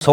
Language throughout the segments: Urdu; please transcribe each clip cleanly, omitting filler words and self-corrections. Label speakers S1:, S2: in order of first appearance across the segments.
S1: 100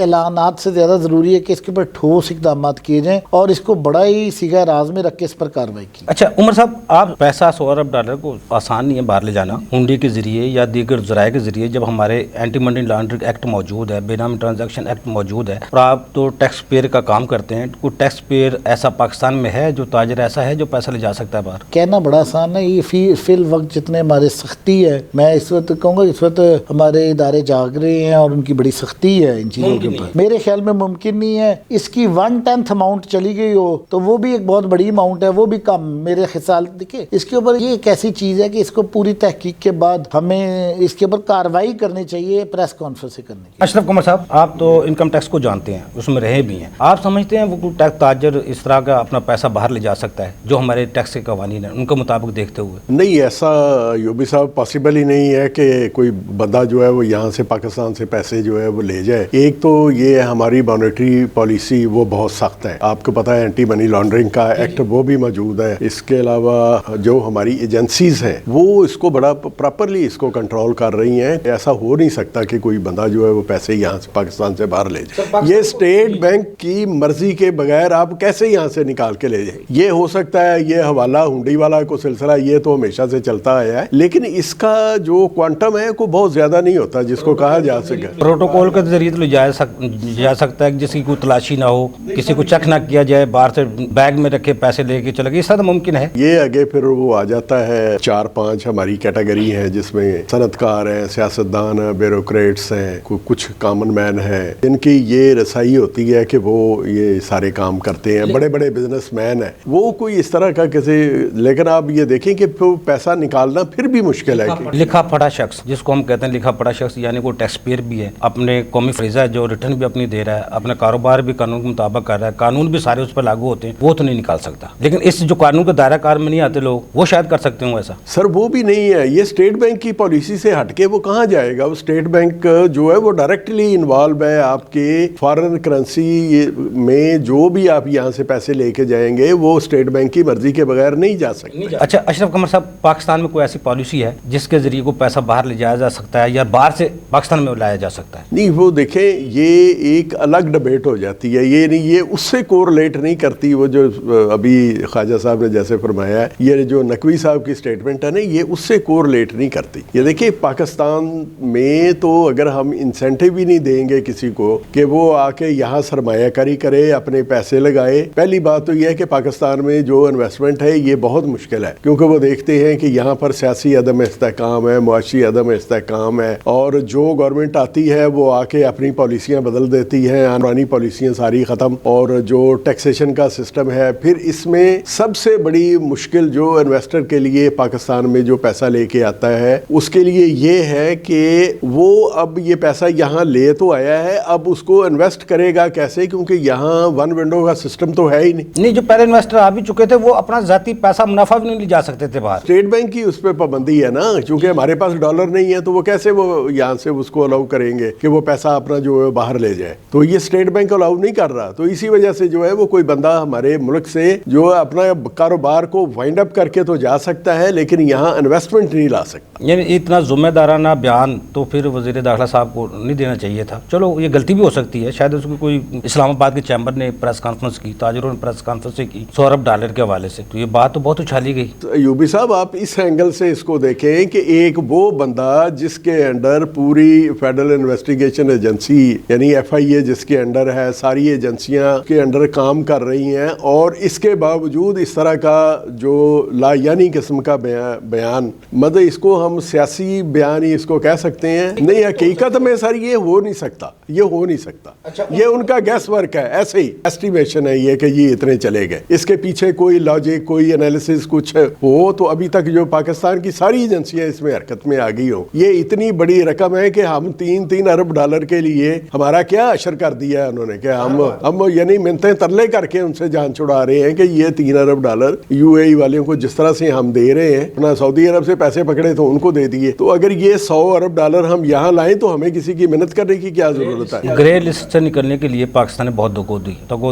S2: اعلانات سے زیادہ ضروری ہے کہ اس کے اوپر ٹھوس اقدامات کیے جائیں اور اس کو بڑا ہی سیگا راز میں رکھ کے اس پر کارروائی کی.
S1: اچھا عمر صاحب، آپ پیسہ $100 ارب کو آسان نہیں ہے باہر لے جانا. ہنڈی کے ذریعے یا دیگر ذرائع کے ذریعے جب ہمارے اینٹی منی لانڈرنگ ایکٹ موجود ہے، بے نامی ٹرانزیکشن ایکٹ موجود ہے، اور آپ تو ٹیکس پیئر کا کام کرتے ہیں، کوئی ٹیکس پیئر ایسا پاکستان میں ہے جو تاجر ایسا ہے جو پیسہ لے جا سکتا ہے باہر؟
S2: کہنا بڑا آسان ہے. یہ فی الوقت جتنے ہمارے سختی ہے، میں اس وقت کہوں گا اس وقت ہمارے ادارے جاگ رہے ہیں اور ان کی بڑی سختی ہے ان چیزوں کے اوپر. میرے خیال میں ممکن نہیں ہے. اس کی 1/10 اماؤنٹ چلی گئی ہو تو وہ بھی ایک بہت بڑی اماؤنٹ ہے، وہ بھی کم میرے خیال. دیکھیں اس کے اوپر یہ ایک ایسی چیز ہے کہ اس کو پوری تحقیق کے بعد ہمیں اس کے اوپر کارروائی کرنی چاہیے، پریس کانفرنس سے کرنے کی.
S1: اشرف قمر صاحب، آپ تو انکم ٹیکس کو جانتے ہیں، اس میں رہے بھی ہیں. آپ سمجھتے ہیں وہ ٹیکس تاجر اس طرح کا اپنا پیسہ باہر لے جا سکتا ہے جو ہمارے ٹیکس کے قوانین ہیں ان کے مطابق دیکھتے ہوئے؟
S3: نہیں، ایسا یوبی صاحب پاسبل ہی نہیں ہے کہ کوئی بندہ جو ہے وہ یہاں سے پاکستان سے پیسے جو ہے وہ لے جائے. ایک تو یہ ہماری مانیٹری پالیسی وہ بہت سخت ہے، آپ کو پتہ ہے اینٹی منی لانڈرنگ کا ایکٹ وہ بھی موجود ہے. اس کے علاوہ جو ہماری ایجنسیز ہیں وہ اس کو بڑا پراپرلی اس کو کنٹرول کر رہی ہیں. ایسا ہو نہیں سکتا کہ کوئی بندہ جو ہے وہ پیسے یہاں سے پاکستان سے باہر لے جائے. یہ اسٹیٹ بینک کی مرضی کے بغیر آپ کیسے یہاں سے نکال کے لے جائیں؟ یہ ہو سکتا ہے یہ حوالہ ہنڈی والا کو سلسلہ یہ تو ہمیشہ سے چلتا آیا ہے، لیکن اس کا جو کوانٹم ہے کوئی بہت زیادہ نہیں ہوتا جس کو کہا جا سکے.
S1: پروٹوکول کے ذریعے تو جا سکتا ہے جس کی کوئی تلاشی نہ ہو، کسی کو چیک نہ کیا جائے، باہر سے بیگ میں رکھے پیسے لے کے چلے گئے، یہ سب ممکن ہے.
S3: یہ آگے پھر وہ آ جاتا ہے 4-5 ہماری کیٹیگری ہیں جس میں صنعت کار ہیں، سیاستدان ہیں، بیوروکریٹس ہیں، کچھ کامن مین ہیں جن کی یہ رسائی ہوتی ہے کہ وہ یہ سارے کام کرتے ہیں. بڑے بڑے بزنس مین ہیں، وہ کوئی اس طرح کا کسی، لیکن آپ یہ دیکھیں کہ پیسہ نکالنا پھر بھی مشکل ہے.
S1: لکھا پڑھا شخص جس کو ہم کہتے ہیں لکھا پڑھا شخص، یعنی کوئی ٹیکس پیئر بھی ہے، اپنے قومی فریضہ ہے جو ریٹرن بھی اپنی دے رہا ہے، اپنا کاروبار بھی قانون کے مطابق کر رہا ہے، قانون بھی سارے اس پر لاگو ہوتے ہیں، وہ تو نہیں نکال سکتا. لیکن اس جو قانون کے دائرہ کار میں نہیں آتے لوگ، وہ شاید کر سکتے ہوں ایسا.
S3: سر وہ بھی نہیں ہے، یہ اسٹیٹ بینک کی پالیسی سے ہٹ کے وہ کہاں جائے گا. وہ اسٹیٹ بینک جو ہے وہ ڈائریکٹلی انوالو ہے آپ کے فارن کرنسی میں. جو بھی آپ یہاں سے پیسے لے کے جائیں گے وہ اسٹیٹ بینک کی مرضی کے بغیر نہیں جا سکتے.
S1: اچھا اشرف قمر صاحب، پاکستان میں کوئی ایسی پالیسی ہے جس کے ذریعے کو پیسہ باہر لے جایا جا سکتا ہے یا باہر سے پاکستان میں لایا جا سکتا ہے؟
S3: نہیں، وہ دیکھیں یہ ایک الگ ڈبیٹ ہو جاتی ہے. یہ نہیں، یہ اس سے کورلیٹ نہیں کرتی. وہ جو ابھی خواجہ صاحب نے جیسے فرمایا ہے، یہ جو نقوی صاحب کی سٹیٹمنٹ ہے نا، یہ اس سے کورلیٹ نہیں کرتی. یہ دیکھیں پاکستان میں تو اگر ہم انسینٹیو بھی نہیں دیں گے کسی کو کہ وہ آ کے یہاں سرمایہ کاری کرے، اپنے پیسے لگائے، پہلی بات تو یہ ہے کہ پاکستان میں جو انویسٹمنٹ ہے یہ بہت مشکل ہے، کیونکہ وہ دیکھتے ہیں کہ یہاں پر سیاسی عدم استحکام ہے، معاشی عدم استحکام ہے، اور جو گورنمنٹ آتی ہے وہ آ کے اپنی پالیسیاں بدل دیتی ہیں، پرانی پالیسیاں ساری ختم، اور جو ٹیکسیشن کا سسٹم ہے. پھر اس میں سب سے بڑی مشکل جو انویسٹر کے لیے پاکستان میں جو پیسہ لے کے آتا ہے اس کے لیے یہ ہے کہ وہ اب یہ پیسہ یہاں لے تو آیا ہے، اب اس کو انویسٹ کرے گا کیسے، کیونکہ یہاں ون ونڈو کا سسٹم تو ہے ہی نہیں.
S1: جو پہلے انویسٹر آ بھی چکے تھے وہ اپنا ذاتی پیسہ منافع بھی نہیں لے جا سکتے تھے باہر.
S3: اسٹیٹ بینک کی اس پہ پابندی ہے نا، چونکہ ہمارے پاس ڈالر نہیں ہے تو وہ کیسے وہ یہاں سے اس کو الاؤ کریں گے کہ وہ پیسہ اپنا جو ہے باہر لے جائے. تو یہ اسٹیٹ بینک الاؤ نہیں کر رہا. تو اسی وجہ سے جو ہے وہ کوئی بندہ ہمارے ملک سے جو اپنا کاروبار کو وائنڈ اپ کر کے تو جا سکتا ہے لیکن یہاں انویسٹمنٹ نہیں لا سکتا.
S1: یعنی اتنا ذمہ دارانہ بیان تو پھر وزیر داخلہ صاحب کو نہیں دینا چاہیے تھا. چلو یہ غلطی بھی ہو سکتی ہے، شاید اس کو کوئی اسلام آباد کے چیمبر نے پریس کانفرنس کی، تاجروں نے پریس کانفرنس کی $100 ارب کے حوالے سے، تو یہ بات تو بہت اچھالی گئی.
S3: یوبی صاحب آپ اس اینگل سے اس کو دیکھیں کہ ایک وہ بندہ جس کے انڈر پوری فیڈرل انویسٹیگیشن ایجنسی یعنی FIA جس کے انڈر ہے، ساری ایجنسیاں کے انڈر کام کر رہی ہیں، اور اس کے باوجود اس طرح کا جو لا یعنی قسم کا بیان، مطلب اس کو ہم سیاسی بیان ہی اس کو کہہ سکتے ہیں. نہیں، حقیقت میں سر یہ ہو نہیں سکتا، یہ ہو نہیں سکتا. یہ ان کا گیس ورک ہے، ایسے ہی ایسٹیمیشن ہے یہ کہ یہ اتنے چلے گئے. اس کے پیچھے کوئی لاجک، کوئی انالیسس کچھ ہو تو ابھی تک جو پاکستان کی ساری ایجنسیاں اس میں حرکت میں آ گئی ہوں. یہ اتنی بڑی رقم ہے کہ ہم 3 ارب ڈالر کے لیے ہمارا کیا اشر کر دیا ہے انہوں نے کہ ہم یعنی منتیں ترلے کر کے ان سے جان چھڑا رہے ہیں کہ یہ 3 ارب ڈالر UAE والوں کو جس طرح سے ہم دے رہے ہیں، اپنا سعودی عرب سے پیسے پکڑے تو ان کو دے دیے. تو اگر یہ 100 ارب ڈالر ہم یہاں لائیں تو ہمیں کسی کی محنت کرنے کی کیا ضرورت ہے.
S1: گرے لسٹ سے نکلنے کے لیے پاکستان نے بہت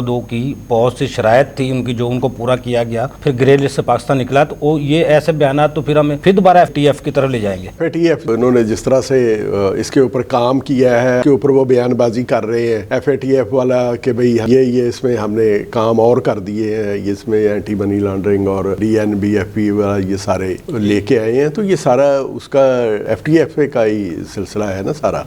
S1: دو کی بہت سی شرائط تھی ان کی جو ان کو پورا کیا گیا، پھر گرے لسٹ سے پاکستان نکلا. تو یہ ایسے بیانات تو پھر ہمیں پھر دوبارہ FTF کی طرف لے جائیں گے.
S3: FATF انہوں نے جس طرح سے اس کے اوپر کام کیا ہے، اس کے اوپر وہ بیان بازی کر رہے ہیں FATF والا کہ بھئی یہ اس میں ہم نے کام اور کر دیے ہیں, اس میں اینٹی منی لانڈرنگ اور DNBFP والا یہ سارے لے کے آئے ہیں, تو یہ سارا اس کا FTF کا ہی سلسلہ ہے نا سارا.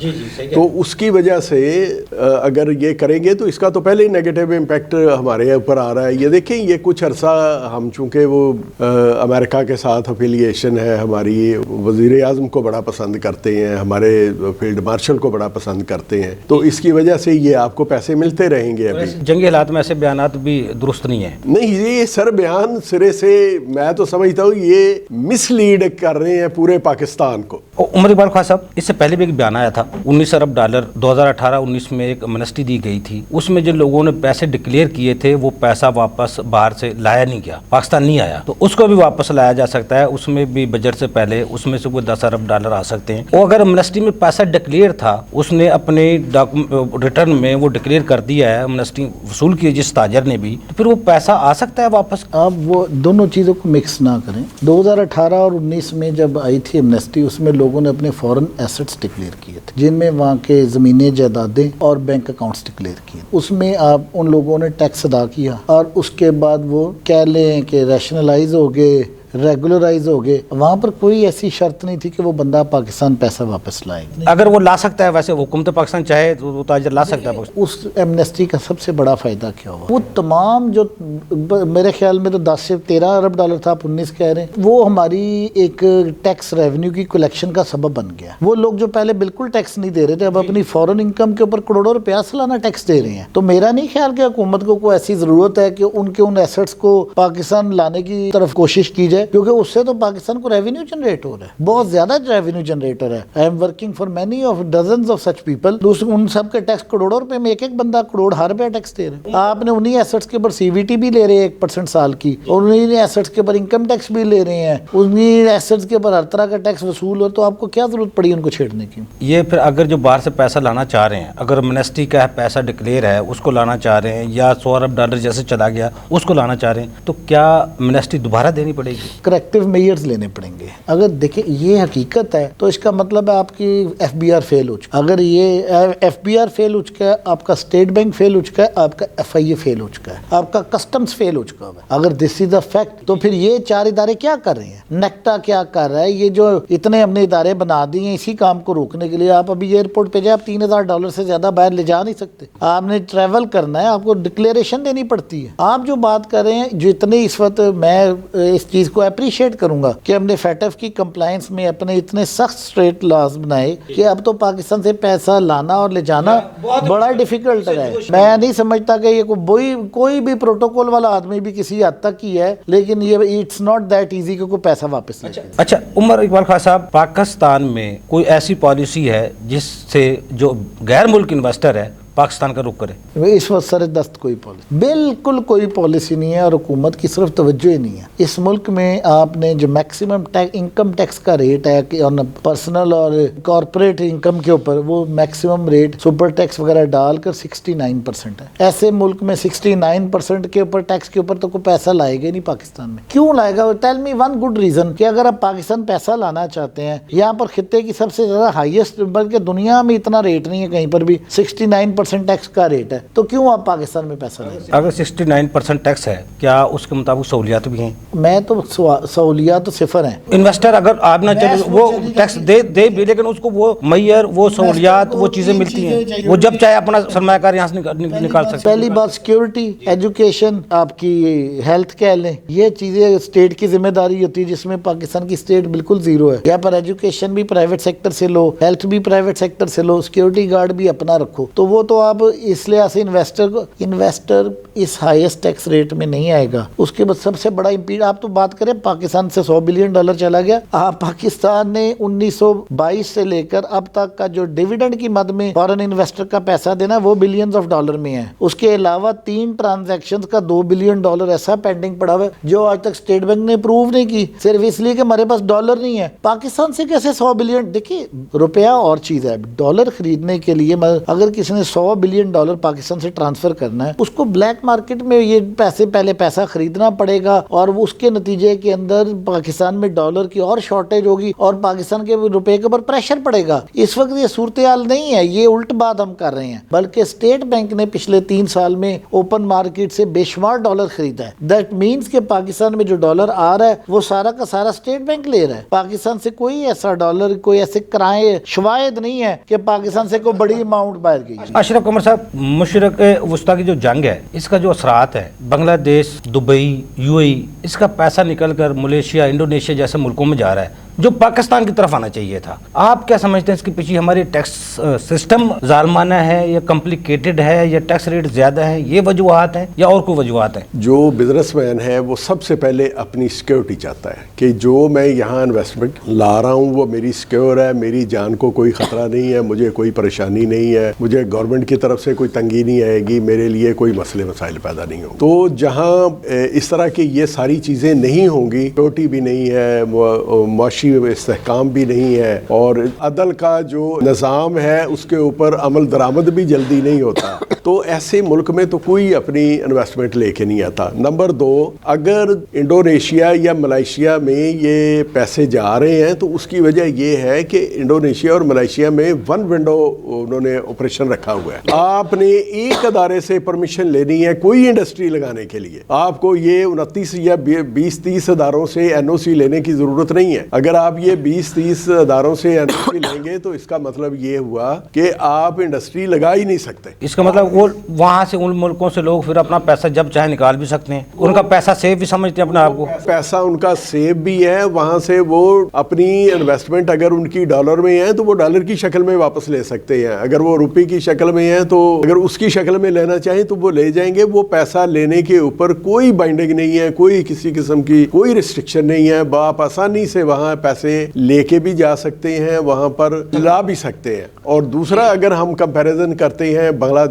S3: تو اس کی وجہ سے اگر یہ کریں گے تو اس کا تو پہلے ہی نیگیٹو امپیکٹ ہمارے اوپر آ رہا ہے. یہ دیکھیں یہ کچھ عرصہ ہم چونکہ وہ امریکہ کے ساتھ افیلیشن ہے ہماری, وزیر اعظم کو بڑا پسند کرتے ہیں, ہمارے فیلڈ مارشل کو بڑا پسند کرتے ہیں, تو اس کی وجہ سے یہ آپ کو پیسے ملتے رہیں گے. ابھی
S1: جنگی حالات میں ایسے بیانات بھی درست نہیں ہیں.
S3: نہیں, یہ سر بیان سرے سے میں تو سمجھتا ہوں یہ مس لیڈ کر رہے ہیں پورے پاکستان کو.
S1: عمر اقبال خان صاحب, اس سے پہلے بھی ایک بیان آیا تھا, $19 ارب 2018-19 میں ایک امنسٹی دی گئی تھی, اس میں جن لوگوں نے پیسے ڈکلیئر کیے تھے وہ پیسہ واپس باہر سے لایا نہیں گیا, پاکستان نہیں آیا, تو اس کو بھی واپس لایا جا سکتا ہے. اس میں بھی بجٹ سے پہلے اس میں سے کوئی $10 ارب آ سکتے ہیں. اور اگر امنسٹی میں پیسہ ڈکلیئر تھا, اس نے اپنے ریٹرن میں وہ ڈکلیئر کر دیا ہے, امنسٹی وصول کی جس تاجر نے بھی, تو پھر وہ پیسہ آ سکتا ہے واپس.
S2: آپ وہ دونوں چیزوں کو مکس نہ کریں. 2018 اور 19 میں جب آئی تھی امنسٹی, اس میں لوگوں نے اپنے فورن ایسٹس ڈکلیئر کیے تھے, جن میں وہاں کے زمینیں, جائیدادیں اور بینک اکاؤنٹس ڈکلیئر کیے. اس میں آپ ان لوگوں نے ٹیکس ادا کیا اور اس کے بعد وہ کہہ لیں کہ ریشنلائز ہو گئے, ریگولرائز ہو گئے. وہاں پر کوئی ایسی شرط نہیں تھی کہ وہ بندہ پاکستان پیسہ واپس لائے.
S1: اگر وہ لا سکتا ہے, ویسے حکومت پاکستان چاہے تو وہ تاجر لا سکتا ہے.
S2: اس ایمنسٹی کا سب سے بڑا فائدہ کیا ہوا, وہ تمام جو میرے خیال میں تو 10 سے 13 ارب ڈالر تھا, آپ 19 کہہ رہے ہیں, وہ ہماری ایک ٹیکس ریونیو کی کلیکشن کا سبب بن گیا. وہ لوگ جو پہلے بالکل ٹیکس نہیں دے رہے تھے, اب اپنی فورن انکم کے اوپر کروڑوں روپیہ سالانہ ٹیکس دے رہے ہیں. تو میرا نہیں خیال کہ حکومت کو کوئی ایسی ضرورت ہے کہ ان ایسٹس کو پاکستان لانے کی طرف کوشش کی جائے, کیونکہ اس سے تو پاکستان کو ریونیو جنریٹ ہو رہا ہے, بہت زیادہ ریونیو جنریٹر ہے. I am working for many of dozens of such people. ان سب کے ٹیکس کروڑوں روپے میں, ایک بندہ کروڑ ہر روپیہ ٹیکس دے رہے ہیں. آپ نے انہی ایسٹس کے اوپر CVT بھی لے رہے ہیں 1% سال کی, اور انہی ایسٹس کے اوپر انکم ٹیکس بھی لے رہے ہیں, انہی ایسٹس کے اوپر ہر طرح کا ٹیکس وصول ہو, تو آپ کو کیا ضرورت پڑی ان کو چھیڑنے کی.
S1: یہ پھر اگر جو باہر سے پیسہ لانا چاہ رہے ہیں, اگر امنسٹی کا پیسہ ڈکلیئر ہے اس کو لانا چاہ رہے ہیں, یا $100 ارب جیسے چلا گیا اس کو لانا چاہ رہے ہیں, تو کیا امنسٹی دوبارہ دینی پڑے گی؟
S2: کریکٹیو میئرز لینے پڑیں گے. اگر دیکھیں یہ حقیقت ہے تو اس کا مطلب ہے آپ کی FBR فیل ہو چکا. اگر یہ FBR فیل ہو چکا ہے, آپ کا اسٹیٹ بینک فیل ہو چکا ہے, آپ کا FIA فیل ہو چکا ہے, آپ کا کسٹمز فیل ہو چکا ہے. اگر دس از اے فیکٹ, تو پھر یہ 4 ادارے کیا کر رہے ہیں؟ نیکٹا کیا کر رہا ہے؟ یہ جو اتنے ہم نے ادارے بنا دیے ہیں اسی کام کو روکنے کے لیے. آپ ابھی ایئرپورٹ پہ جائے, آپ $3000 سے زیادہ باہر لے جا نہیں سکتے. آپ نے ٹریول کرنا ہے, آپ کو ڈکلیریشن دینی پڑتی ہے. آپ جو بات کر رہے ہیں, جو اتنے اس وقت میں اس چیز کو اپریشیٹ کروں گا کہ ہم نے FATF کی کمپلائنس میں اپنے اتنے سخت اسٹریٹ لاز بنائے کہ اب تو پاکستان سے پیسہ لانا اور لے جانا بڑا ڈیفیکلٹ ہے. میں نہیں سمجھتا کہ یہ کوئی بھی پروٹوکول والا آدمی بھی کسی حد تک ہی ہے, لیکن یہ اٹس ناٹ دیٹ ایزی کہ کوئی پیسہ واپس لے.
S1: اچھا عمر اقبال خان صاحب, پاکستان میں کوئی ایسی پالیسی ہے جس سے جو غیر ملک انویسٹر ہے پاکستان کا رخ کرے؟
S2: اس وقت سر دست کوئی پالیسی, بالکل کوئی پالیسی نہیں ہے, اور حکومت کی صرف توجہ ہی نہیں ہے. اس ملک میں آپ نے جو میکسیمم انکم ٹیکس کا ریٹ ہے کہ پرسنل اور کارپوریٹ انکم کے اوپر, وہ میکسیمم ریٹ سپر ٹیکس وغیرہ ڈال کر 69% ہے. ایسے ملک میں 69% کے اوپر ٹیکس کے اوپر تو کوئی پیسہ لائے گا نہیں پاکستان میں. کیوں لائے گا؟ Tell me one good reason کہ اگر آپ پاکستان پیسہ لانا چاہتے ہیں, یہاں پر خطے کی سب سے زیادہ ہائیسٹ, بلکہ دنیا میں اتنا ریٹ نہیں ہے کہیں پر بھی, 69% ٹیکس کا ریٹ ہے, تو کیوں آپ پاکستان میں پیسہ لیں؟
S1: اگر 69% ٹیکس ہے, کیا اس کے مطابق سہولیات بھی ہیں؟
S2: میں تو سہولیات تو صفر ہیں.
S1: انویسٹر اگر آپ نہ چلے وہ ٹیکس دے بھی, لیکن اس کو وہ معیار, وہ سہولیات, وہ چیزیں ملتی ہیں, وہ جب چاہے اپنا سرمایہ کار یہاں سے نکال سکتے.
S2: پہلی بات سیکیورٹی, ایجوکیشن, آپ کی ہیلتھ کہہ لیں, یہ چیزیں اسٹیٹ کی ذمہ داری ہوتی ہے, جس میں پاکستان کی اسٹیٹ بالکل زیرو ہے. یہاں پر ایجوکیشن بھی پرائیویٹ سیکٹر سے لو, ہیلتھ بھی پرائیویٹ سیکٹر سے لو, سیکیورٹی گارڈ بھی اپنا رکھو. تو وہ تو آپ اس لحاظ سے انویسٹر اس ہائیسٹ ٹیکس ریٹ میں نہیں آئے گا. اس کے بعد سب سے بڑا امپیڈ, آپ تو بات کریں پاکستان سے $100 بلین چلا گیا. پاکستان نے 1922 سے لے کر اب تک کا جو ڈیویڈنڈ کی مد میں فارن انویسٹر کا پیسہ دینا, وہ بلینز آف ڈالر میں ہے. اس کے علاوہ 3 ٹرانزیکشنز کا $2 بلین ایسا پینڈنگ پڑا ہوا ہے جو آج تک اسٹیٹ بینک نے پروو نہیں کی, صرف اس لیے کہ ہمارے پاس ڈالر نہیں ہے. پاکستان سے کیسے $100 بلین؟ دیکھیے روپیہ اور چیز ہے, ڈالر خریدنے کے لیے اگر کسی نے $100 $100 بلین پاکستان سے ٹرانسفر کرنا ہے، اس کو بلیک مارکیٹ میں یہ پہلے پیسہ خریدنا پڑے گا، اور اس کے نتیجے کے اندر پاکستان میں ڈالر کی اور شارٹیج ہوگی اور پاکستان کے روپے کے اوپر پریشر پڑے گا۔ اس وقت یہ صورتحال نہیں ہے، یہ الٹ بات ہم کر رہے ہیں، بلکہ اسٹیٹ بینک نے پچھلے 3 سال میں اوپن مارکیٹ سے بے شمار ڈالر خریدا ہے۔ دیٹ مینز کہ پاکستان میں جو ڈالر آ رہا ہے وہ سارا کا سارا اسٹیٹ بینک لے رہا ہے۔ پاکستان سے کوئی ایسا ڈالر، کوئی ایسے کرائے شواہد نہیں ہے کہ پاکستان سے کوئی بڑی اماؤنٹ باہر گئی۔
S1: اشرف قمر صاحب، مشرق وسطیٰ کی جو جنگ ہے اس کا جو اثرات ہے بنگلہ دیش، دبئی، UAE، اس کا پیسہ نکل کر ملیشیا، انڈونیشیا جیسے ملکوں میں جا رہا ہے جو پاکستان کی طرف آنا چاہیے تھا۔ آپ کیا سمجھتے ہیں اس کے پیچھے ہماری ٹیکس سسٹم ظالمانہ ہے یا کمپلیکیٹڈ ہے یا ٹیکس ریٹ زیادہ ہے، یہ وجوہات ہیں یا اور کوئی وجوہات ہیں؟
S3: جو بزنس مین ہے وہ سب سے پہلے اپنی سیکیورٹی چاہتا ہے کہ جو میں یہاں انویسٹمنٹ لا رہا ہوں وہ میری سیکیور ہے، میری جان کو کوئی خطرہ نہیں ہے، مجھے کوئی پریشانی نہیں ہے، مجھے گورنمنٹ کی طرف سے کوئی تنگی نہیں آئے گی، میرے لیے کوئی مسئلے مسائل پیدا نہیں ہوں۔ تو جہاں اس طرح کی یہ ساری چیزیں نہیں ہوں گی، سیکیورٹی بھی نہیں ہے، معاشی استحکام بھی نہیں ہے، اور عدل کا جو نظام ہے اس کے اوپر عمل درآمد بھی جلدی نہیں ہوتا، تو ایسے ملک میں تو کوئی اپنی انویسٹمنٹ لے کے نہیں آتا۔ نمبر 2، اگر انڈونیشیا یا ملائیشیا میں یہ پیسے جا رہے ہیں تو اس کی وجہ یہ ہے کہ انڈونیشیا اور ملائیشیا میں 1 ونڈو انہوں نے آپریشن رکھا ہوا ہے۔ آپ نے ایک ادارے سے پرمیشن لینی ہے کوئی انڈسٹری لگانے کے لیے، آپ کو یہ 29 یا 20-30 اداروں سے NOC لینے کی ضرورت نہیں ہے۔ اگر آپ یہ 20-30 اداروں سے NOC لیں گے تو اس کا مطلب یہ ہوا کہ آپ انڈسٹری لگا ہی نہیں سکتے۔
S1: اس کا مطلب وہ وہاں سے ان ملکوں سے لوگ پھر اپنا پیسہ جب چاہے نکال بھی سکتے ہیں، ان کا پیسہ سیف بھی سمجھتے ہیں اپنے آپ کو،
S3: پیسہ ان کا سیف بھی ہے، وہاں سے وہ اپنی انویسٹمنٹ اگر ان کی ڈالر میں ہے تو وہ ڈالر کی شکل میں واپس لے سکتے ہیں، اگر وہ روپے کی شکل میں ہے تو اگر اس کی شکل میں لینا چاہیں تو وہ لے جائیں گے۔ وہ پیسہ لینے کے اوپر کوئی بائنڈنگ نہیں ہے، کوئی کسی قسم کی کوئی ریسٹرکشن نہیں ہے، آپ آسانی سے وہاں پیسے لے کے بھی جا سکتے ہیں، وہاں پر لا بھی سکتے ہیں۔ اور دوسرا، اگر ہم کمپیریزن کرتے ہیں بنگلہ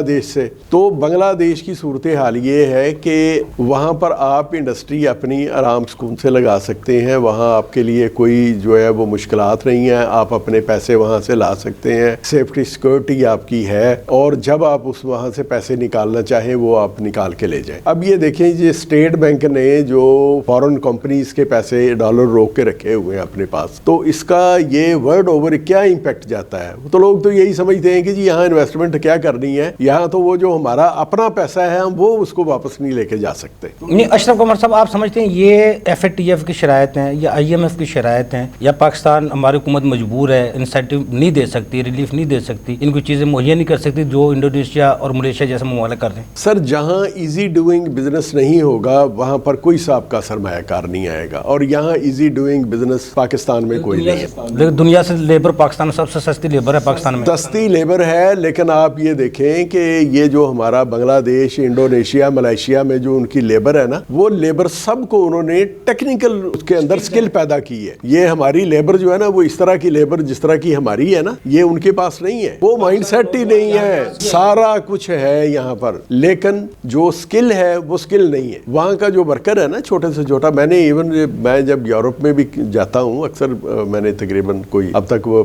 S3: دیش سے، تو بنگلہ دیش کی صورتحال یہ ہے کہ وہاں پر آپ انڈسٹری اپنی آرام سکون سے لگا سکتے ہیں، وہاں آپ کے لیے کوئی جو ہے وہ مشکلات نہیں ہیں، آپ اپنے پیسے وہاں سے لا سکتے ہیں، سیفٹی سیکورٹی آپ کی ہے، اور جب آپ اس وہاں سے پیسے نکالنا چاہیں وہ آپ نکال کے لے جائیں۔ اب یہ دیکھیں یہ اسٹیٹ بینک نے جو فارن کمپنیز کے پیسے ڈالر روک کے رکھے ہوئے ہیں اپنے پاس، تو اس کا یہ ورڈ اوور کیا امپیکٹ جاتا ہے؟ تو لوگ تو یہی سمجھتے ہیں کہ جی یہاں انویسٹمنٹ کیا کرنی ہے، یہاں تو وہ جو ہمارا اپنا پیسہ ہے ہم وہ اس کو واپس نہیں لے کے جا سکتے۔
S1: نہیں اشرف قمر صاحب، آپ سمجھتے ہیں یہ FATF کی شرائط ہیں یا IMF کی شرائط ہیں یا پاکستان ہماری حکومت مجبور ہے، انسینٹیو نہیں دے سکتی، ریلیف نہیں دے سکتی، ان کو چیزیں مہیا نہیں کر سکتی جو انڈونیشیا اور ملیشیا جیسے ممالک کر رہے ہیں؟
S3: سر، جہاں ایزی ڈوئنگ بزنس نہیں ہوگا وہاں پر کوئی سابقہ سرمایہ کار نہیں آئے گا، اور یہاں ایزی ڈوئنگ بزنس پاکستان میں کوئی نہیں ہے۔
S1: لیکن دنیا سے لیبر پاکستان میں سب سے سستی لیبر ہے، پاکستان میں
S3: سستی لیبر ہے، لیکن آپ یہ دیکھیں کہ یہ جو ہمارا بنگلہ دیش، انڈونیشیا، ملائیشیا میں جو ان کی لیبر ہے نا، وہ لیبر سب کو انہوں نے ٹیکنیکل اس کے اندر سکل پیدا کی ہے۔ یہ ہماری لیبر جو ہے نا وہ اس طرح کی لیبر جس طرح کی ہماری ہے نا، یہ ان کے پاس نہیں ہے، وہ مائنڈ سیٹ ہی نہیں ہے، سارا کچھ ہے یہاں پر، لیکن جو سکل ہے وہ سکل نہیں ہے۔ وہاں کا جو ورکر ہے نا چھوٹے سے چھوٹا، میں جب یورپ میں بھی جاتا ہوں اکثر، میں نے تقریباً کوئی اب تک وہ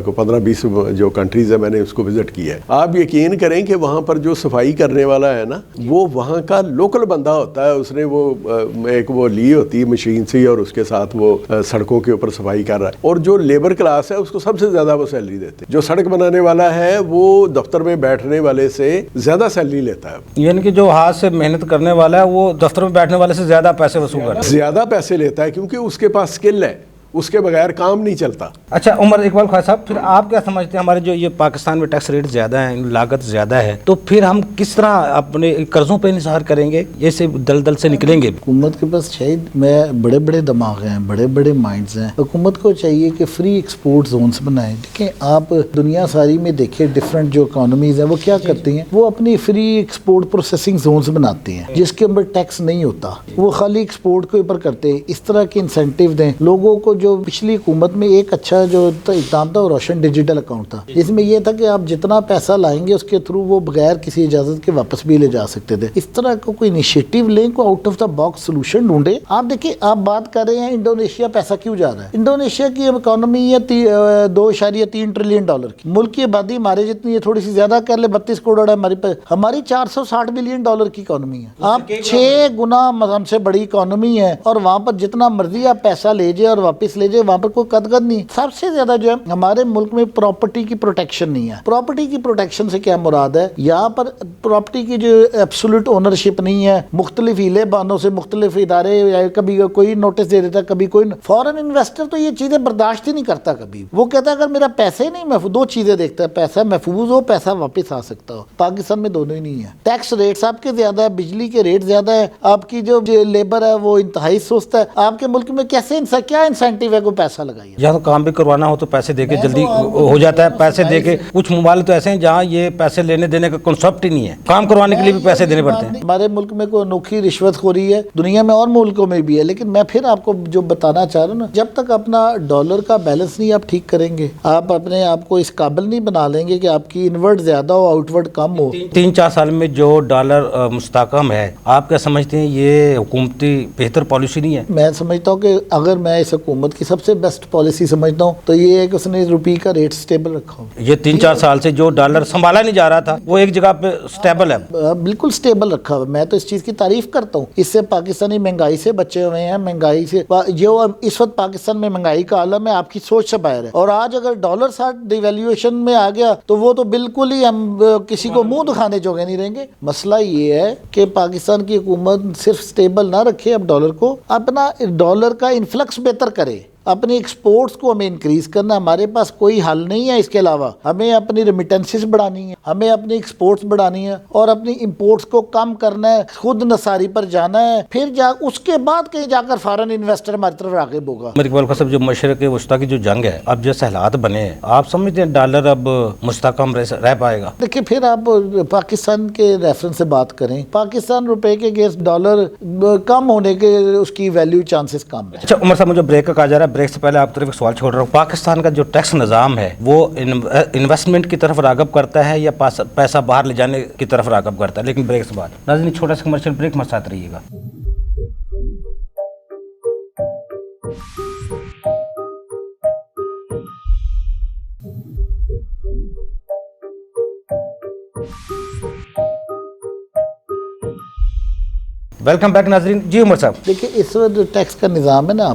S3: 15-20 جو کنٹریز ہے میں نے اس کو وزٹ کیا ہے، آپ یقین کریں کہ وہاں پر جو صفائی کرنے والا ہے نا وہ وہاں کا لوکل بندہ ہوتا ہے، اس نے وہ لی ہوتی ہے مشین سے اور اس کے ساتھ وہ سڑکوں کے اوپر صفائی کر رہا ہے، اور جو لیبر کلاس ہے اس کو سب سے زیادہ وہ سیلری دیتے ہیں۔ جو سڑک بنانے والا ہے وہ دفتر میں بیٹھنے والے سے زیادہ سیلری لیتا ہے،
S1: یعنی کہ جو ہاتھ سے محنت کرنے والا ہے وہ دفتر میں بیٹھنے والے سے زیادہ پیسے وصول کرتا ہے،
S3: زیادہ پیسے لیتا ہے کیونکہ اس کے پاس سکل ہے، اس کے بغیر کام نہیں چلتا۔
S1: اچھا عمر اقبال خواجہ صاحب، پھر آپ کیا سمجھتے ہیں ہمارے جو یہ پاکستان میں ٹیکس ریٹ زیادہ ہیں، لاگت زیادہ ہے، تو پھر ہم کس طرح اپنے قرضوں پہ انحصار کریں گے، یہ دلدل سے نکلیں گے؟
S2: حکومت کے پاس شاید بڑے بڑے دماغ ہیں، بڑے بڑے مائنڈز ہیں، حکومت کو چاہیے کہ فری ایکسپورٹ زونز بنائیں۔ دیکھیں آپ دنیا ساری میں دیکھیں ڈفرینٹ جو اکانومیز ہیں وہ کیا کرتی ہیں، وہ اپنی فری ایکسپورٹ پروسیسنگ زونز بناتی ہیں جس کے اوپر ٹیکس نہیں ہوتا، وہ خالی ایکسپورٹ کے اوپر کرتے ہیں۔ اس طرح کے انسینٹیو دیں لوگوں کو، جو پچھلی حکومت میں ایک اچھا جو اقدام تھا وہ روشن ڈیجیٹل اکاؤنٹ تھا، جس میں یہ تھا کہ آپ جتنا پیسہ لائیں گے اس کے تھرو وہ بغیر کسی اجازت کے واپس بھی لے جا سکتے تھے. اس طرح کا کوئی انیشیٹو لیں، کو out of the box solution ڈھونڈے. آپ دیکھیں، آپ بات کر رہے ہیں انڈونیشیا پیسہ کیوں جا رہا ہے. انڈونیشیا کی اکانومی ہے 2.3 ٹریلین ڈالر کی. ملک کی آبادی ہمارے جتنی ہے، تھوڑی سی زیادہ کر لے 32 کروڑ ہے ہماری 460 بلین ڈالر کی اکانومی ہے. آپ 6 گنا ہم سے بڑی اکانومی ہے، اور وہاں پر جتنا مرضی آپ پیسہ لے جائے اور واپس لے جائے، وہاں پر کوئی قدغن نہیں. سب سے زیادہ جو ہے ہمارے ملک میں پراپرٹی کی پروٹیکشن نہیں ہے. پراپرٹی کی پروٹیکشن سے کیا مراد ہے؟ یہاں پر پراپرٹی کی جو ایبسولوٹ اونرشپ نہیں ہے. مختلف ہیلے بانوں سے مختلف ادارے، کبھی کوئی نوٹس دے دیتا، کبھی کوئی. فورن انویسٹر تو یہ چیزیں برداشت ہی نہیں کرتا. کبھی وہ کہتا ہے اگر میرا پیسے نہیں محفوظ، 2 چیزیں دیکھتا ہے، پیسہ محفوظ ہو، پیسہ واپس آ سکتا ہو. پاکستان میں دونوں ہی نہیں ہے. ٹیکس ریٹس آپ کے زیادہ ہے، بجلی کے ریٹ زیادہ ہے، آپ کی جو لیبر ہے وہ انتہائی سست ہے. آپ کے ملک میں کیسے کیا انسینٹیو ہے کوئی پیسہ لگائیے؟
S1: جہاں تو کام بھی کروانا ہو تو پیسے دے کے جلدی ہو جاتا ہے. پیسے دے کے کچھ ممالک تو ایسے ہیں جہاں یہ پیسے لینے دینے کا کنسپٹ ہی نہیں ہے، کام کروانے کے لیے بھی پیسے دینے پڑتے ہیں.
S2: ہمارے ملک میں کوئی انوکھی رشوت خوری ہے، دنیا میں اور ملکوں میں بھی ہے. لیکن میں پھر آپ کو جو بتانا چاہ رہا ہوں نا، جب تک اپنا ڈالر کا بیلنس نہیں آپ ٹھیک کریں گے، آپ اپنے آپ کو اس قابل نہیں بنا لیں گے کہ آپ کی انورڈ زیادہ ہو، آؤٹ ورڈ کم ہو.
S1: 3-4 سال میں جو ڈالر مستحکم ہے، آپ کیا سمجھتے ہیں یہ حکومتی بہتر پالیسی نہیں ہے؟
S2: میں سمجھتا ہوں کہ اگر میں اس حکومت کی سب سے بیسٹ پالیسی سمجھتا ہوں تو یہ ہے کہ اس نے روپی کا ریٹ سٹیبل رکھا ہو.
S1: یہ 3-4 سال سے جو ڈالر سنبھالا نہیں جا رہا تھا وہ ایک جگہ پہ سٹیبل ہے،
S2: بالکل سٹیبل رکھا ہوا. میں تو اس چیز کی تعریف کرتا ہوں. اس سے پاکستانی مہنگائی سے بچے ہوئے ہیں. مہنگائی سے جو اس وقت پاکستان میں مہنگائی کا عالم ہے، آپ کی سوچ سے باہر ہے. اور آج اگر ڈالر 60 ڈیویلیویشن میں آ گیا تو وہ تو بالکل ہی ہم کسی کو منہ دکھانے جوگے نہیں رہیں گے. مسئلہ یہ ہے کہ پاکستان کی حکومت صرف سٹیبل نہ رکھے اب ڈالر کو، اپنا ڈالر کا انفلکس بہتر کرے. اپنی ایکسپورٹس کو ہمیں انکریز کرنا. ہمارے پاس کوئی حل نہیں ہے اس کے علاوہ. ہمیں اپنی ریمیٹنسز بڑھانی ہے، ہمیں اپنی ایکسپورٹس بڑھانی ہے، اور اپنی امپورٹس کو کم کرنا ہے، خود نصاری پر جانا ہے. پھر اس کے بعد کہیں جا کر فارن انویسٹر ہماری طرف راغب ہوگا.
S1: میرے اقبال صاحب، جو مشرق وسطیٰ کی جو جنگ ہے، اب جیسے حالات بنے ہیں، آپ سمجھتے ہیں ڈالر اب مستحکم رہ پائے گا؟
S2: دیکھیں، پھر آپ پاکستان کے ریفرنس سے بات کریں، پاکستان روپے کے اگینسٹ ڈالر کم ہونے کے اس کی ویلیو چانسز کم ہے.
S1: اچھا عمر صاحب، مجھے بریک کا کہا جا رہا ہے. بریک سے پہلے آپ طرف ایک سوال چھوڑ رہا ہوں. پاکستان کا جو ٹیکس نظام ہے وہ انویسٹمنٹ کی طرف راغب کرتا ہے یا پیسہ باہر لے جانے کی طرف راغب کرتا ہے؟ لیکن بریک سے بعد ناظرین چھوٹا سا کمرشل بریک، ہمارے ساتھ رہیے گا. ویلکم بیک ناظرین. جی عمر صاحب،
S2: دیکھیں، اس وقت جو ٹیکس کا نظام ہے نا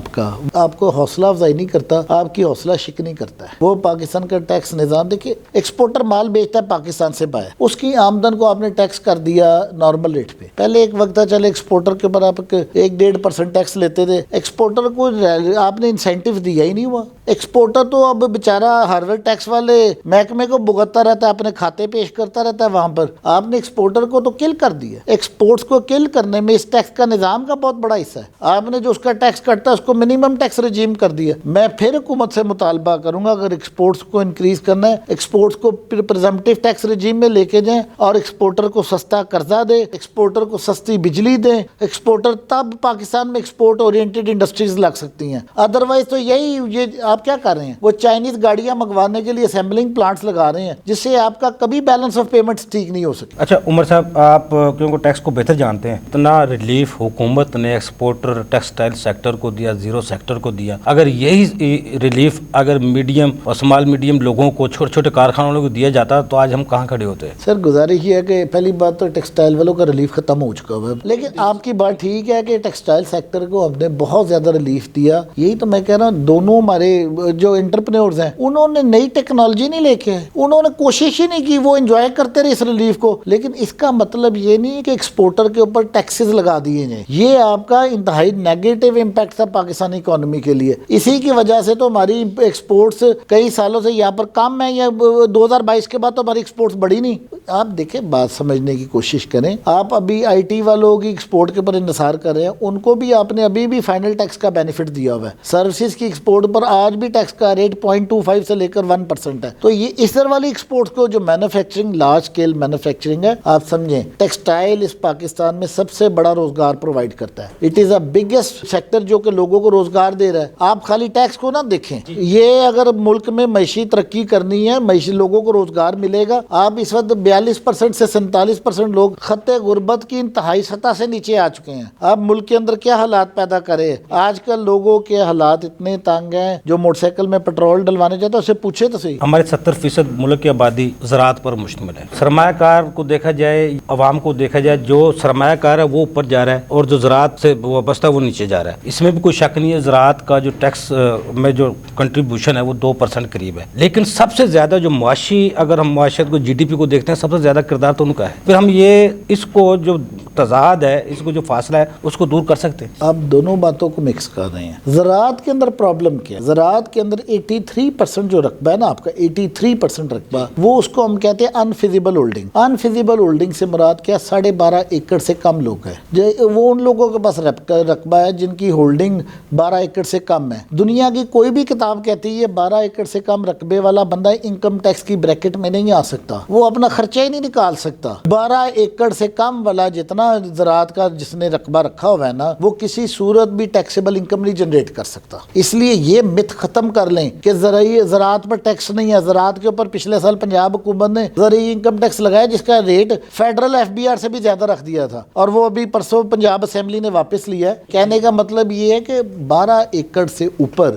S2: آپ کو حوصلہ افزائی نہیں کرتا، آپ کی حوصلہ شکنی کرتا ہے. وہ پاکستان کا ٹیکس نظام، دیکھیں، ایکسپورٹر مال بیچتا ہے پاکستان سے باہر، اس کی آمدن کو آپ نے ٹیکس کر دیا نارمل ریٹ پہ. پہلے ایک وقت تھا چلے ایکسپورٹر کے اوپر آپ 1-1.5% ٹیکس لیتے تھے. ایکسپورٹر کو آپ نے انسینٹیو دیا ہی نہیں ہوا. ایکسپورٹر تو اب بیچارہ ہر وقت ٹیکس والے محکمے کو بھگتتا رہتا ہے، اپنے کھاتے پیش کرتا رہتا ہے. وہاں پر آپ نے ایکسپورٹر کو تو کل کر دیا. ایکسپورٹس کو کل کرنے میں اس ٹیکس کا نظام کا بہت بڑا حصہ ہے. آپ نے جو اس کا ٹیکس کٹتا ہے اس کو منیمم ٹیکس رجیم کر دیا. میں پھر حکومت سے مطالبہ کروں گا، اگر ایکسپورٹس کو انکریز کرنا ہے، ایکسپورٹس کو پریزمپٹیو ٹیکس رجیم میں لے کے جائیں، اور ایکسپورٹر کو سستا قرضہ دے، ایکسپورٹر کو سستی بجلی دیں. ایکسپورٹر تب پاکستان میں ایکسپورٹ اورینٹڈ انڈسٹریز لگ سکتی ہیں. ادروائز تو یہ آپ کیا کر رہے ہیں؟ وہ چائنیز گاڑیاں منگوانے کے لیے اسمبلنگ پلانٹس لگا رہے ہیں، جس سے آپ کا کبھی بیلنس آف پیمنٹس ٹھیک نہیں ہو سکتا.
S1: اچھا عمر صاحب، آپ کیونکہ ٹیکس کو بہتر جانتے ہیں، اتنا ریلیف حکومت نے ایکسپورٹر ٹیکسٹائل سیکٹر کو دیا، زیرو سیکٹر کو دیا. اگر یہی ریلیف اگر میڈیم اور اسمال میڈیم لوگوں کو، چھوٹے چھوٹے کارخانوں کو دیا جاتا تو آج ہم کہاں کھڑے ہوتے؟
S2: سر، گزارش یہ ہے کہ پہلی بات تو ٹیکسٹائل والوں کا ریلیف ختم ہو چکا ہوا ہے. لیکن آپ کی بات ٹھیک ہے کہ ٹیکسٹائل سیکٹر کو ہم نے بہت زیادہ ریلیف دیا. یہی تو میں کہہ رہا ہوں، دونوں ہمارے جو انٹرپرینورز ہیں انہوں نے نئی ٹیکنالوجی نہیں لے کے آئے، انہوں نے کوشش ہی نہیں کی. وہ انجوائے کرتے رہے اس ریلیف کو. لیکن اس کا مطلب یہ نہیں ہے کہ ایکسپورٹر کے اوپر ٹیکسز لگا دیے جائیں. یہ آپ کا انتہائی نیگیٹو امپیکٹ تھا پاکستانی اکانومی کے لیے. اسی کی وجہ سے تو ہماری ایکسپورٹس کئی سالوں سے یہاں پر کم ہے، یا 2022 کے بعد تو ہماری ایکسپورٹس بڑھی نہیں. آپ دیکھیں، بات سمجھنے کی کوشش کریں. آپ ابھی آئی ٹی والوں کی ایکسپورٹ کے اوپر انحصار کر رہے ہیں، ان کو بھی آپ نے ابھی بھی فائنل ٹیکس کا بینیفٹ دیا ہوا ہے. سروسز کی ایکسپورٹ پر آج بھی ٹیکس کا ریٹ 0.25 سے لے کر 1% ہے. تو یہ اس طرح والی ایکسپورٹس کو جو مینوفیکچرنگ، لارج اسکیل مینوفیکچرنگ ہے، آپ سمجھیں ٹیکسٹائل اس پاکستان میں سب سے بڑا بڑا روزگار پرووائڈ کرتا ہے. It is a biggest sector جو کہ لوگوں کو روزگار دے رہا ہے. آپ خالی ٹیکس کو نہ دیکھیں, یہ اگر ملک میں معیشی ترقی کرنی ہے, معیشی لوگوں کو روزگار ملے گا. آپ اس وقت 42% سے 47% لوگ خط غربت کی انتہائی سطح سے نیچے آ چکے ہیں. آپ ملک کے اندر کیا حالات پیدا کرے. آج کل لوگوں کے حالات اتنے تنگ ہیں, جو موٹر سائیکل میں پیٹرول ڈلوانے جاتا ہے اسے پوچھے تو صحیح.
S1: ہمارے 70% ملک کی آبادی زراعت پر مشتمل ہے. سرمایہ کار کو دیکھا جائے, عوام کو دیکھا جائے, جو سرمایہ کار ہے وہ اوپر جا رہا ہے اور جو زراعت سے وابستہ وہ نیچے جا رہا ہے. اس میں بھی کوئی شک نہیں ہے, زراعت کا جو ٹیکس میں جو کنٹریبیوشن ہے وہ 2% قریب ہے. لیکن سب سے زیادہ جو معاشی, اگر ہم معاشیت کو GDP کو دیکھتے ہیں, سب سے زیادہ کردار تو ان کا ہے. پھر ہم یہ اس کو جو تضاد ہے, اس کو جو فاصلہ ہے, اس کو دور کر سکتے ہیں.
S2: آپ دونوں باتوں کو مکس کر رہے ہیں. زراعت کے اندر پرابلم کیا ہے؟ زراعت کے اندر 83% جو رقبہ ہے نا آپ کا, 83% رقبہ, وہ اس کو ہم کہتے ہیں انفیزیبل ہولڈنگ. انفیزیبل ہولڈنگ سے مراد کیا؟ 12.5 ایکڑ سے کم لوگ ہیں. وہ ان لوگوں کے پاس رقبہ ہے جن کی ہولڈنگ 12 ایکڑ سے کم ہے. دنیا کی کوئی بھی کتاب کہتی ہے 12 ایکڑ سے کم رقبے والا بندہ انکم ٹیکس کی بریکٹ میں نہیں آ سکتا, وہ اپنا خرچہ ہی نہیں نکال سکتا. 12 ایکڑ سے کم والا جتنا زراعت کا جس نے رقبہ رکھا ہوا ہے نا, وہ کسی صورت بھی ٹیکسیبل انکم نہیں جنریٹ کر سکتا. اس لیے یہ مت ختم کر لیں کہ زراعت پر ٹیکس نہیں ہے. زراعت کے اوپر پچھلے سال پنجاب حکومت نے زرعی انکم ٹیکس لگایا جس کا ریٹ فیڈرل FBR سے بھی زیادہ رکھ دیا تھا, اور وہ ابھی پرسوں پنجاب اسمبلی نے واپس لیا ہے. کہنے کا مطلب یہ ہے کہ 12 ایکڑ سے اوپر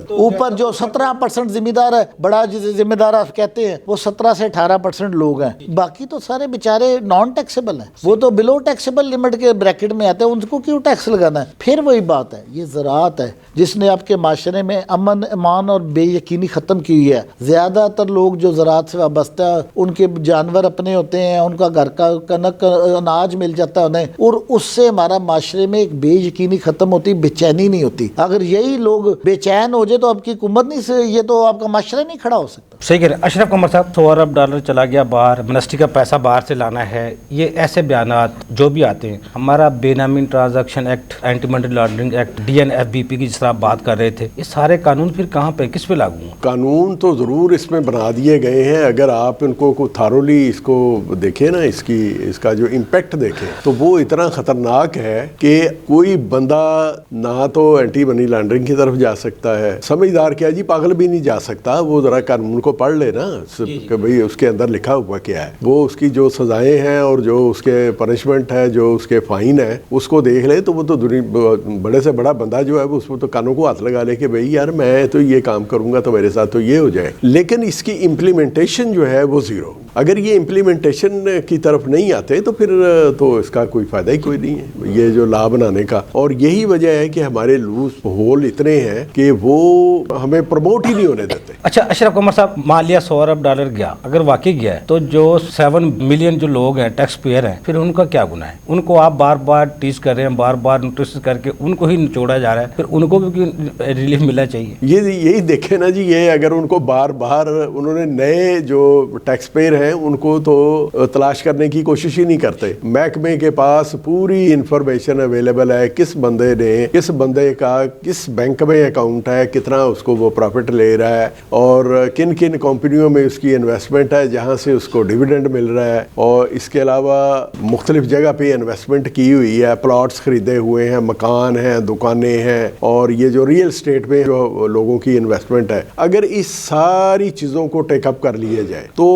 S2: جو 17% ذمہ دار ہے, بڑا ذمہ دار آپ کہتے ہیں, وہ 17 سے 18% لوگ ہیں. باقی تو سارے بیچارے نان ٹیکسیبل ہیں, وہ تو بلو ٹیکسیبل لمٹ کے بریکٹ میں آتے ہیں. ان کو کیوں ٹیکس لگانا ہے؟ پھر وہی بات ہے, یہ زراعت ہے جس نے آپ کے معاشرے میں امن امان اور بے یقینی ختم کی ہے. زیادہ تر لوگ جو زراعت سے وابستہ, ان کے جانور اپنے ہوتے ہیں, ان کا گھر کا کنک اناج مل جاتا ہے انہیں, اور اس سے ہمارا معاشرے میں ایک بے یقینی ختم ہوتی, بے چینی نہیں ہوتی. اگر یہی لوگ بے چین ہو جائے تو آپ کی حکومت نہیں سے, یہ تو آپ کا معاشرہ نہیں کھڑا ہو سکتا.
S1: صحیح کہہ رہے ہیں اشرف قمر صاحب. $100 ارب چلا گیا باہر, منسٹری کا پیسہ باہر سے لانا ہے, یہ ایسے بیانات جو بھی آتے ہیں. ہمارا Benami transaction act, anti money laundering act, DNFBP کی جس طرح آپ بات کر رہے تھے, یہ سارے قانون پھر کہاں پہ, کس پہ لاگو ہیں؟
S3: قانون تو ضرور اس میں بنا دیے گئے ہیں. اگر آپ ان کو تھارولی اس کو دیکھیں نا, اس کا جو امپیکٹ دیکھیں, تو وہ اتنا خطرناک ہے کہ کوئی بندہ نہ تو اینٹی منی لانڈرنگ کی طرف جا سکتا ہے, سمجھدار کیا جی, پاگل بھی نہیں جا سکتا. وہ ذرا قانون کو پڑھ لے نا کہ بھئی اس کے اندر لکھا ہوا کیا ہے, وہ اس کی جو سزائیں ہیں اور جو اس کے پنشمنٹ ہے, جو اس کے فائن ہے, اس کو دیکھ لے. تو وہ تو بڑے سے بڑا بندہ جو ہے وہ اس میں تو کانوں کو ہاتھ لگا لے کہ بھئی یار میں تو یہ کام کروں گا تو میرے ساتھ تو یہ ہو جائے. لیکن اس کی امپلیمنٹیشن جو ہے وہ زیرو. اگر یہ امپلیمنٹیشن کی طرف نہیں آتے تو پھر تو اس کا کوئی فائدہ ہی کوئی نہیں ہے یہ جو لا بنانے کا. اور یہی وجہ ہے کہ ہمارے لوز ہول اتنے ہیں کہ وہ ہمیں پروموٹ ہی نہیں ہونے دیتے.
S1: اچھا اشرف قمر صاحب, مان لیا $100 ارب گیا, اگر واقعی گیا ہے تو جو 7 ملین جو لوگ ہیں ٹیکس پیئر ہیں, پھر ان کا کیا گناہ ہے؟ ان کو آپ بار بار ٹیز کر رہے ہیں, بار بار نوٹس کر کے ان کو ہی نچوڑا جا رہا ہے, پھر ان کو بھی ریلیف ملنا چاہیے. یہی
S3: دیکھیں نا جی, یہ اگر ان کو بار بار انہوں نے نئے جو ٹیکس پیئر ہیں ان کو تو تلاش کرنے کی کوشش ہی نہیں کرتے. محکمے کے پاس پوری انفارمیشن اویلیبل ہے, کس بندے کا کس بینک میں اکاؤنٹ ہے, کتنا اس کو وہ پروفٹ لے رہا ہے, اور کن کن کمپنیوں میں اس کی انویسٹمنٹ ہے جہاں سے اس کو ڈیویڈنڈ مل رہا ہے. اور اس کے علاوہ مختلف جگہ پہ انویسٹمنٹ کی ہوئی ہے, پلاٹس خریدے ہوئے ہیں, مکان ہیں, دکانیں ہیں, اور یہ جو ریئل اسٹیٹ میں جو لوگوں کی انویسٹمنٹ ہے. اگر اس ساری چیزوں کو ٹیک اپ کر لیا جائے تو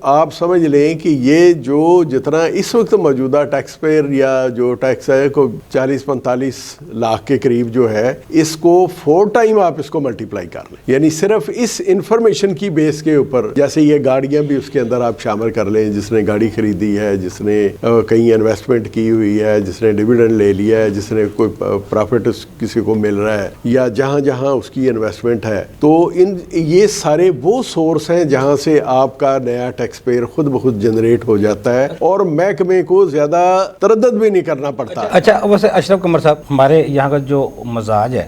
S3: آپ سمجھ لیں کہ یہ جو جتنا اس وقت موجودہ ٹیکس پیئر یا جو ٹیکس ہے کو 40-45 لاکھ کے قریب جو ہے, اس کو 4 ٹائم آپ اس کو ملٹیپلائی کر لیں. یعنی صرف اس انفارمیشن کی بیس کے اوپر, جیسے یہ گاڑیاں بھی اس کے اندر آپ شامل کر لیں, جس نے گاڑی خریدی ہے, جس نے کہیں انویسٹمنٹ کی ہوئی ہے, جس نے ڈیویڈنڈ لے لیا ہے, جس نے کوئی پروفٹ کسی کو مل رہا ہے, یا جہاں جہاں اس کی انویسٹمنٹ ہے. تو یہ سارے وہ سورس ہیں جہاں سے آپ کا نیا ٹیکس پیئر خود بخود جنریٹ ہو جاتا ہے, اور محکمے کو زیادہ تردد بھی نہیں کرنا پڑتا.
S1: اچھا ویسے اشرف قمر صاحب, ہمارے یہاں کا جو مزاج ہے,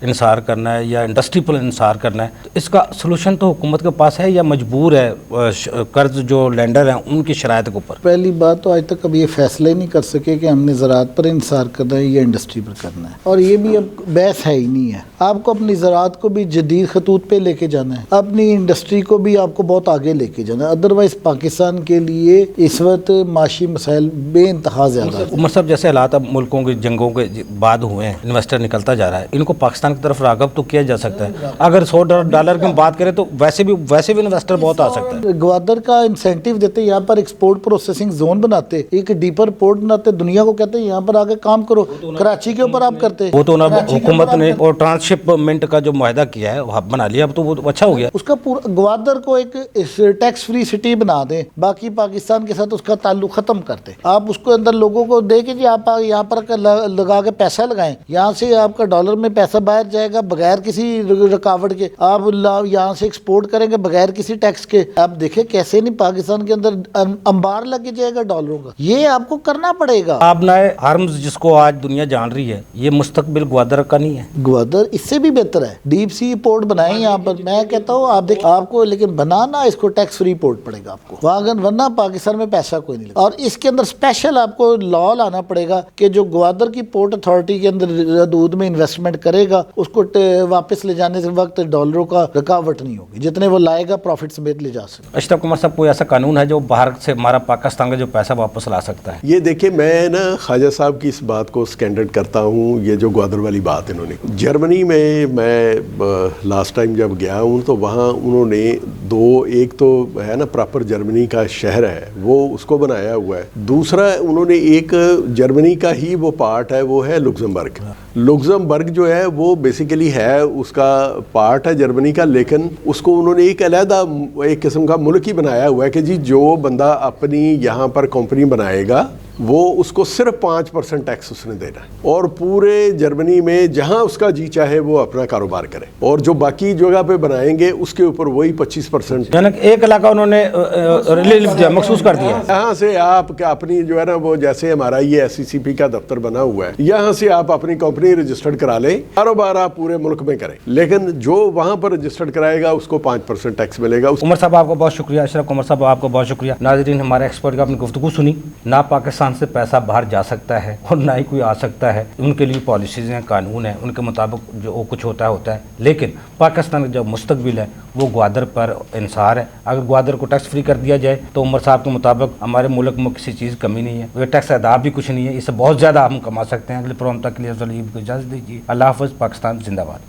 S1: انحصار کرنا ہے یا انڈسٹری پر انحصار کرنا ہے. تو اس کا سلوشن تو حکومت کے پاس ہے یا مجبور ہے قرض جو لینڈر ہیں ان کی شرائط کے اوپر؟
S2: پہلی بات تو آج تک اب یہ فیصلہ ہی نہیں کر سکے کہ ہم نے زراعت پر انحصار کرنا ہے یا انڈسٹری پر کرنا ہے, اور یہ بھی اب بحث ہے ہی نہیں ہے. آپ کو اپنی زراعت کو بھی جدید خطوط پہ لے کے جانا ہے, اپنی انڈسٹری کو بھی آپ کو بہت آگے لے کے جانا ہے. ادروائز پاکستان کے لیے اس وقت معاشی مسائل بے انتہا زیادہ ہیں.
S1: عمر صاحب, جیسے حالات اب ملکوں کی جنگوں کے بعد ہوئے ہیں, انویسٹر نکلتا جا رہا ہے, ان کو پاکستان کی طرف راغب تو کیا جا سکتا ہے. اگر $100 کی ہم بات کریں تو ویسے بھی انویسٹر بہت آ سکتا ہے.
S2: گوادر کا انسینٹیو دیتے, یہاں پر ایکسپورٹ پروسیسنگ زون بناتے, ایک ڈیپر پورٹ بناتے, دنیا کو کہتے ہیں یہاں پر آگے کام کرو. کراچی کے اوپر آپ کرتے,
S1: وہ تو حکومت نے اور ٹرانسشپمنٹ کا جو معاہدہ کیا ہے وہ بنا لیا, اب تو وہ اچھا ہو گیا.
S2: اس کا پورا گوادر کو ایک ٹیکس فری سٹی بنا دیں, باقی پاکستان کے ساتھ اس کا تعلق ختم کر دیں. آپ اس کو اندر لوگوں کو دے کے جی آپ یہاں پر لگا کے پیسہ لگائیں, یہاں سے آپ کا ڈالر میں پیسہ باہر جائے گا بغیر کسی رکاوٹ کے, آپ یہاں سے ایکسپورٹ کریں گے بغیر کسی ٹیکس کے. آپ دیکھیں کیسے نہیں پاکستان کے اندر انبار لگ جائے گا ڈالروں کا. یہ آپ کو کرنا پڑے گا.
S1: آپ نئے ہارمز جس کو آج دنیا جان رہی ہے, یہ مستقبل گوادر کا نہیں ہے.
S2: گوادر اس سے بھی بہتر ہے, ڈیپ سی پورٹ بنائیں یہاں پر. میں کہتا ہوں آپ دیکھ, آپ کو لیکن بنانا اس کو ٹیکس فری پورٹ پڑے گا آپ کو, ورنہ پاکستان میں پیسہ کوئی نہیں لگا. اور اس کے اندر اسپیشل آپ کو لا لانا پڑے گا کہ جو گوادر کی پورٹ اتھارٹی کے اندر حدود میں انویسٹمنٹ کرے گا اس کو واپس لے جانے سے وقت ڈالروں کا رکاوٹ نہیں ہوگی, جتنے وہ لائے گا پروفٹ سمیت لے جا سکے.
S1: اشرف کمار صاحب, کوئی ایسا قانون ہے جو باہر سے ہمارا پاکستان کا جو پیسہ واپس لا سکتا ہے؟
S3: یہ دیکھیں, میں نا خواجہ صاحب کی اس بات کو سٹینڈرڈ کرتا ہوں. یہ جو گوادر والی بات انہوں نے, جرمنی میں لاسٹ ٹائم جب گیا ہوں تو وہاں انہوں نے ایک تو ہے نا پراپر جرمنی کا شہر ہے وہ اس کو بنایا ہوا ہے. دوسرا انہوں نے ایک جرمنی کا ہی وہ پارٹ ہے, وہ ہے لکسمبرگ. لکسمبرگ جو ہے وہ بیسیکلی ہے اس کا پارٹ ہے جرمنی کا, لیکن اس کو انہوں نے ایک علیحدہ ایک قسم کا ملک ہی بنایا ہوا ہے کہ جی جو بندہ اپنی یہاں پر کمپنی بنائے گا وہ اس کو صرف 5% ٹیکس اس نے دینا ہے, اور پورے جرمنی میں جہاں اس کا جی چاہے وہ اپنا کاروبار کرے, اور جو باقی جگہ پہ بنائیں گے اس کے اوپر وہی 25%.
S1: یعنی ایک علاقہ انہوں نے مخصوص کر دیا ہے.
S3: یہاں سے آپ اپنی جو ہے نا وہ جیسے ہمارا یہ SCCP کا دفتر بنا ہوا ہے, یہاں سے آپ اپنی کمپنی رجسٹرڈ کرا لیں, کاروبار آپ پورے ملک میں کریں, لیکن جو وہاں پر رجسٹرڈ کرائے گا اس کو 5% ٹیکس ملے گا.
S1: عمر صاحب آپ کا بہت شکریہ. اشرف عمر صاحب آپ کا بہت شکریہ. ناظرین, ہمارے ایکسپرٹ کا اپنی گفتگو سنی. نہ پاکستان سے پیسہ باہر جا سکتا ہے اور نہ ہی کوئی آ سکتا ہے, ان کے لیے پالیسیز ہیں, قانون ہیں, ان کے مطابق جو کچھ ہوتا ہے. لیکن پاکستان کا جو مستقبل ہے وہ گوادر پر انحصار ہے. اگر گوادر کو ٹیکس فری کر دیا جائے تو عمر صاحب کے مطابق ہمارے ملک میں کسی چیز کمی نہیں ہے, وہ ٹیکس ادا بھی کچھ نہیں ہے, اس سے بہت زیادہ ہم کما سکتے ہیں. اگلے پروگرام تک کے لیے کو اجازت دیجیے. اللہ حافظ. پاکستان زندہ باد.